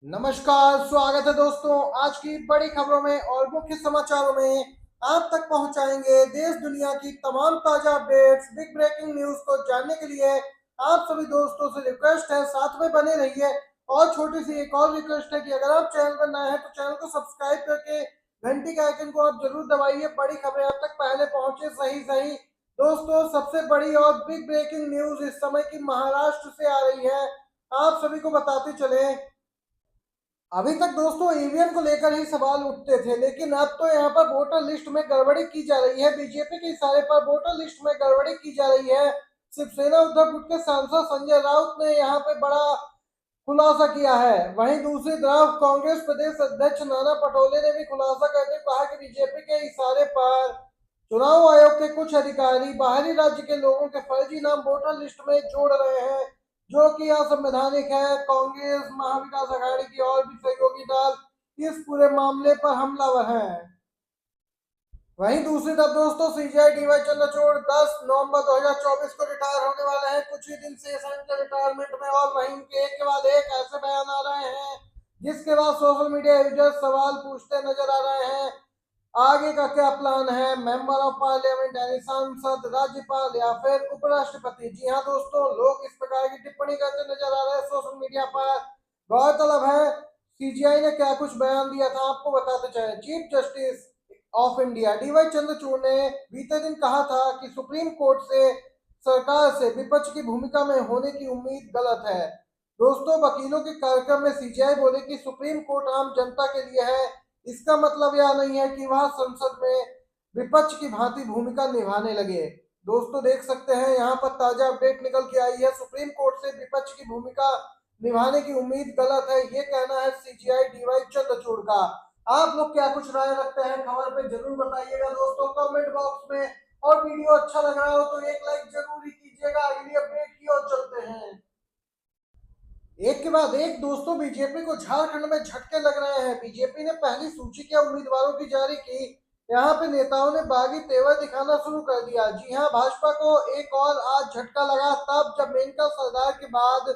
नमस्कार, स्वागत है दोस्तों। आज की बड़ी खबरों में और मुख्य समाचारों में आप तक पहुंचाएंगे देश दुनिया की तमाम ताजा अपडेट्स, बिग ब्रेकिंग न्यूज को जानने के लिए आप सभी दोस्तों से रिक्वेस्ट है साथ में बने रहिए। और छोटी सी एक और रिक्वेस्ट है कि अगर आप चैनल पर नए हैं तो चैनल को सब्सक्राइब करके घंटी के आइकन को आप जरूर दबाइए। बड़ी खबरें आप तक पहले पहुंचे सही सही। दोस्तों, सबसे बड़ी और बिग ब्रेकिंग न्यूज इस समय की महाराष्ट्र से आ रही है। आप सभी को बताते चले, अभी तक दोस्तों ईवीएम को लेकर ही सवाल उठते थे, लेकिन अब तो यहाँ पर वोटर लिस्ट में गड़बड़ी की जा रही है। बीजेपी के इशारे पर वोटर लिस्ट में गड़बड़ी की जा रही है। शिवसेना उद्धव गुट के सांसद संजय राउत ने यहाँ पे बड़ा खुलासा किया है। वहीं दूसरी तरफ कांग्रेस प्रदेश अध्यक्ष नाना पटोले ने भी खुलासा करते हुए कहा कि बीजेपी के इशारे पर चुनाव आयोग के कुछ अधिकारी बाहरी राज्य के लोगों के फर्जी नाम वोटर लिस्ट में जोड़ रहे हैं, जो कि असंवैधानिक है। कांग्रेस, महाविकास आघाड़ी की और भी सहयोगी दल इस पूरे मामले पर हमलावर हैं। वहीं दूसरी तरफ दोस्तों, सीजीआई डीवाई चंद्रचूड़ 10 नवंबर 2024 को रिटायर होने वाले हैं। कुछ ही दिन से के रिटायरमेंट में और वहीं उनके एक के बाद एक ऐसे बयान आ रहे हैं जिसके बाद सोशल मीडिया यूजर्स सवाल पूछते नजर आ रहे हैं, आगे का क्या प्लान है? मेंबर ऑफ पार्लियामेंट यानी सांसद, राज्यपाल या फिर उपराष्ट्रपति? जी हाँ दोस्तों, लोग इस प्रकार की टिप्पणी करते नजर आ रहे हैं सोशल मीडिया पर। गौरतलब है, सीजीआई ने क्या कुछ बयान दिया था आपको बताते चले। Chief justice of India DY Chandrachud ने बीते दिन कहा था कि सुप्रीम कोर्ट से सरकार से विपक्ष की भूमिका में होने की उम्मीद गलत है। दोस्तों, वकीलों के कार्यक्रम में सीजीआई बोले कि सुप्रीम कोर्ट आम जनता के लिए है। इसका मतलब यह नहीं है कि वह संसद में विपक्ष की भांति भूमिका निभाने लगे। दोस्तों, देख सकते हैं यहाँ पर ताजा अपडेट निकल के आई है। सुप्रीम कोर्ट से विपक्ष की भूमिका निभाने की उम्मीद गलत है, ये कहना है सीजीआई डीवाई चंद्रचूड़ का। आप लोग क्या कुछ राय रखते हैं खबर पे जरूर बताइएगा दोस्तों कमेंट बॉक्स में। और वीडियो अच्छा लग रहा हो तो एक लाइक जरूर ही कीजिएगा। अगली अपडेट की ओर चलते हैं। एक के बाद एक दोस्तों, बीजेपी को झारखंड में झटके लग रहे हैं। बीजेपी ने पहली सूची के उम्मीदवारों की जारी की। यहाँ पे नेताओं ने बागी तेवर दिखाना शुरू कर दिया। जी हाँ, भाजपा को एक और आज झटका लगा तब जब मेनका सरदार के बाद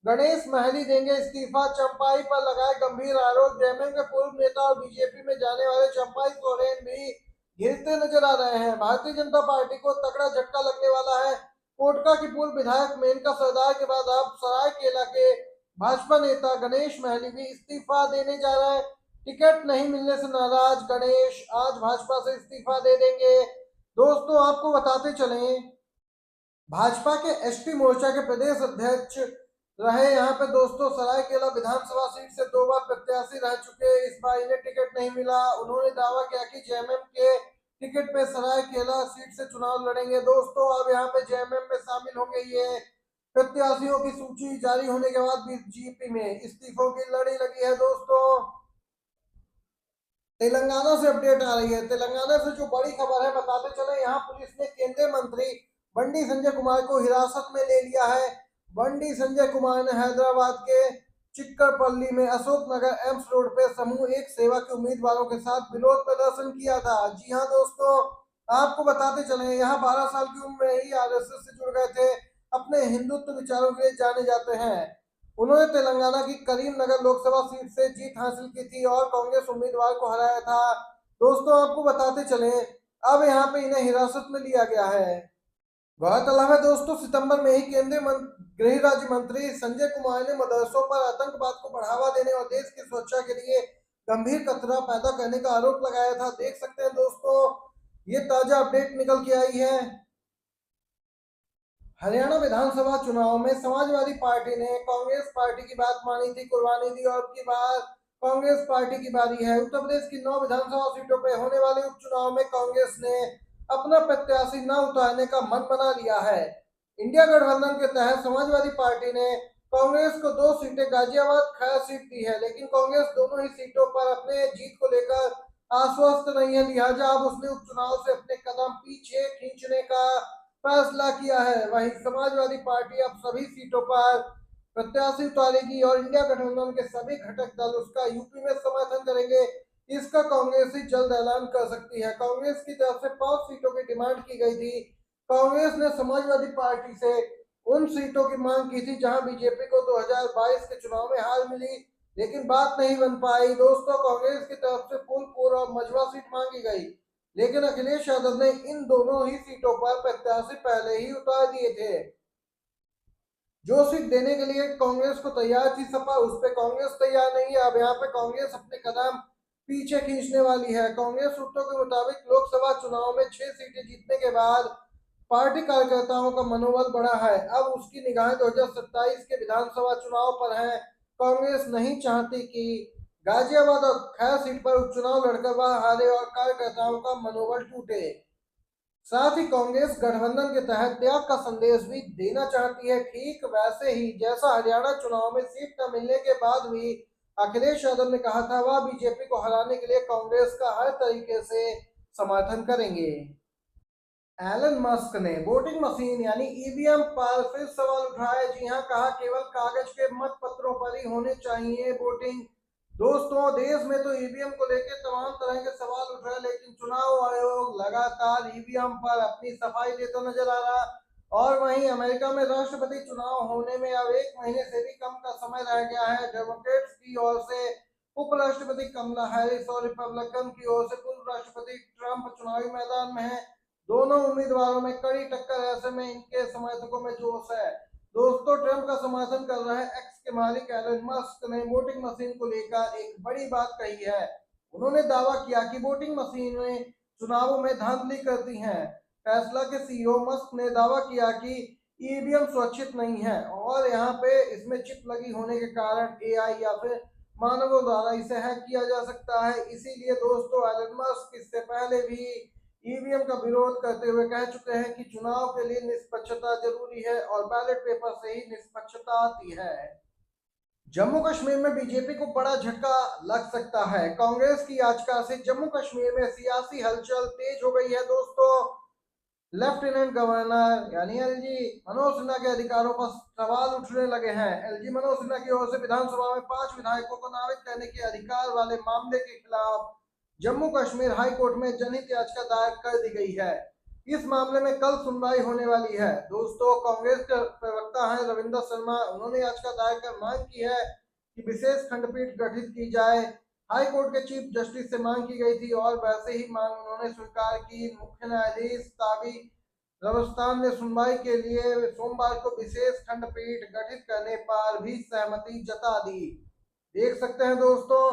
गणेश महली देंगे इस्तीफा। चंपाई पर लगाए गंभीर आरोप। जेएमएम के पूर्व नेता और बीजेपी में जाने वाले चंपाई सोरेन भी घिरते नजर आ रहे हैं। भारतीय जनता पार्टी को तगड़ा झटका लगने वाला है। कोटका की पूर्व विधायक मेनका सरदार के बाद अब सरायकेला के भाजपा नेता गणेश महली भी इस्तीफा देने जा रहे हैं। टिकट नहीं मिलने से नाराज गणेश आज भाजपा से इस्तीफा दे देंगे। दोस्तों, आपको बताते चलें, भाजपा के एसटी मोर्चा के प्रदेश अध्यक्ष रहे यहाँ पे दोस्तों सरायकेला विधानसभा सीट से 2 बार प्रत्याशी रह चुके। इस बार इन्हें टिकट नहीं मिला। उन्होंने दावा किया कि जेएमएम के टिकट पे सरायकेला सीट से चुनाव लड़ेंगे। दोस्तों, अब यहाँ पे जेएमएम में शामिल होंगे ये। प्रत्याशियों की सूची जारी होने के बाद बीजेपी में इस्तीफों की लड़ी लगी है। दोस्तों, तेलंगाना से अपडेट आ रही है। तेलंगाना से जो बड़ी खबर है बताते चले, यहाँ पुलिस ने केंद्रीय मंत्री बंडी संजय कुमार को हिरासत में ले लिया है। बंडी संजय कुमार ने हैदराबाद के चिक्करपल्ली में अशोक नगर एम्स रोड पे समूह एक सेवा के उम्मीदवारों के साथ विरोध प्रदर्शन किया था। जी हाँ दोस्तों, आपको बताते चले, यहाँ 12 साल की उम्र में ही आरएसएस से जुड़ गए थे। अपने हिंदुत्व विचारों के लिए जाने जाते हैं। उन्होंने तेलंगाना की करीमनगर लोकसभा सीट से जीत हासिल की थी और कांग्रेस उम्मीदवार को हराया था। दोस्तों, आपको बताते चले, अब यहाँ पे इन्हें हिरासत में लिया गया है। गौरतलब है दोस्तों, सितंबर में ही केंद्रीय गृह राज्य मंत्री संजय कुमार ने मदरसों पर आतंकवाद को बढ़ावा देने और देश की सुरक्षा के लिए गंभीर खतरा पैदा करने का आरोप लगाया था। देख सकते हैं दोस्तों, ये ताजा अपडेट निकल के आई है। हरियाणा विधानसभा चुनाव में समाजवादी पार्टी ने कांग्रेस पार्टी की बात मानी थी, कुर्बानी दी और अब की बार कांग्रेस पार्टी की बारी है। उत्तर प्रदेश की 9 विधानसभा सीटों पर होने वाले उपचुनाव में कांग्रेस ने अपना प्रत्याशी न उतारने का मन बना लिया है। इंडिया गठबंधन के तहत समाजवादी पार्टी ने कांग्रेस को 2 सीटें गाजियाबाद खैर सीट दी है, लेकिन कांग्रेस दोनों ही सीटों पर अपने जीत को लेकर आश्वस्त नहीं है। लिहाजा अब उसने उपचुनाव से अपने कदम पीछे खींचने का फैसला किया है। वहीं समाजवादी पार्टी अब सभी सीटों पर प्रत्याशी उतारेगी और इंडिया गठबंधन के सभी घटक दल उसका यूपी में समर्थन करेंगे। इसका कांग्रेस ही जल्द ऐलान कर सकती है। कांग्रेस की तरफ से 5 सीटों की डिमांड की गई थी। कांग्रेस ने समाजवादी पार्टी से उन सीटों की मांग की थी जहां बीजेपी को 2022 के चुनाव में हार मिली। लेकिन बात नहीं बन पाई। दोस्तों, कांग्रेस की तरफ से फूलपुर और मझवा सीट मांगी गई, लेकिन अखिलेश यादव ने इन दोनों ही सीटों पर प्रत्याशी पहले ही उतार दिए थे। जो सीट देने के लिए कांग्रेस को तैयार थी सपा, उस पर कांग्रेस तैयार नहीं है। अब यहाँ पे कांग्रेस अपने कदम पीछे खींचने वाली है। कांग्रेस सूत्रों के मुताबिक लोकसभा चुनाव में 6 सीटें जीतने के बाद पार्टी कार्यकर्ताओं का मनोबल बढ़ा है। अब उसकी निगाहें 2027 के विधानसभा चुनाव पर है। कांग्रेस नहीं चाहती कि गाजियाबाद और खैर सीट पर उपचुनाव लड़कर वह हारे और कार्यकर्ताओं का मनोबल टूटे। साथ ही कांग्रेस गठबंधन के तहत त्याग का संदेश भी देना चाहती है, ठीक वैसे ही जैसा हरियाणा चुनाव में सीट न मिलने के बाद भी अखिलेश यादव ने कहा था वह बीजेपी को हराने के लिए कांग्रेस का हर तरीके से समर्थन करेंगे। एलन मस्क ने वोटिंग मशीन यानी ईवीएम पर फिर सवाल उठाए। जी हां, कहा केवल कागज के मत पत्रों पर ही होने चाहिए वोटिंग। दोस्तों, देश में तो ईवीएम को लेकर तमाम तरह के सवाल उठ रहे हैं, लेकिन चुनाव आयोग लगातार ईवीएम पर अपनी सफाई देता नजर आ रहा। और वहीं अमेरिका में राष्ट्रपति चुनाव होने में अब 1 महीने से भी कम का समय रह गया है। डेमोक्रेट्स की ओर से उपराष्ट्रपति कमला हैरिस और रिपब्लिकन की ओर से पूर्व राष्ट्रपति ट्रंप चुनावी मैदान में है। दोनों उम्मीदवारों में कड़ी टक्कर, ऐसे में इनके समर्थकों में जोश है। दोस्तों, ट्रंप का समर्थन कर रहे एक्स के मालिक एलन मस्क ने वोटिंग मशीन को लेकर एक बड़ी बात कही है। उन्होंने दावा किया कि वोटिंग मशीनें चुनावों में धांधली करती हैं। टेस्ला के सीईओ मस्क ने दावा किया कि ईवीएम सुरक्षित नहीं है और यहाँ पे इसमें चिप लगी होने के कारण एआई या फिर मानवों द्वारा इसे हैक किया जा सकता है। इसीलिए दोस्तों, एलन मस्क इससे पहले भी ईवीएम का विरोध करते हुए कह चुके हैं कि चुनाव के लिए निष्पक्षता जरूरी है और बैलेट पेपर से ही निष्पक्षता आती है। जम्मू कश्मीर में बीजेपी को बड़ा झटका लग सकता है। कांग्रेस की याचिका से जम्मू कश्मीर में सियासी हलचल तेज हो गई है। दोस्तों, लेफ्टिनेंट गवर्नर यानी एलजी मनोज सिन्हा के अधिकारों पर सवाल उठने लगे हैं। एलजी मनोज सिन्हा की ओर से विधानसभा में 5 विधायकों को नामित करने के अधिकार वाले मामले के खिलाफ जम्मू कश्मीर हाई कोर्ट में जनहित याचिका दायर कर दी गई है। इस मामले में कल सुनवाई होने वाली है। दोस्तों, कांग्रेस के प्रवक्ता हैं रविंदर शर्मा, उन्होंने याचिका दायर कर मांग की है कि विशेष खंडपीठ गठित की जाए। हाई कोर्ट के चीफ जस्टिस से मांग की गई थी और वैसे ही मांग उन्होंने स्वीकार की। मुख्य न्यायाधीश ताबी रवस्तान ने सुनवाई के लिए सोमवार को विशेष खंडपीठ गठित करने पर भी सहमति जता दी। देख सकते हैं दोस्तों,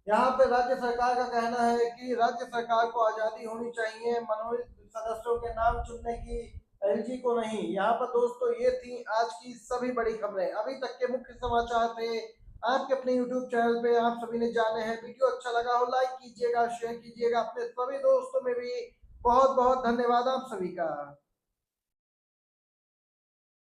यहाँ पे राज्य सरकार का कहना है कि राज्य सरकार को आजादी होनी चाहिए मनोनीत सदस्यों के नाम चुनने की, एलजी को नहीं। यहाँ पर दोस्तों, ये थी आज की सभी बड़ी खबरें। अभी तक के मुख्य समाचार थे आपके अपने यूट्यूब चैनल पे, आप सभी ने जाने हैं। वीडियो अच्छा लगा हो लाइक कीजिएगा, शेयर कीजिएगा अपने सभी दोस्तों में भी। बहुत बहुत धन्यवाद आप सभी का।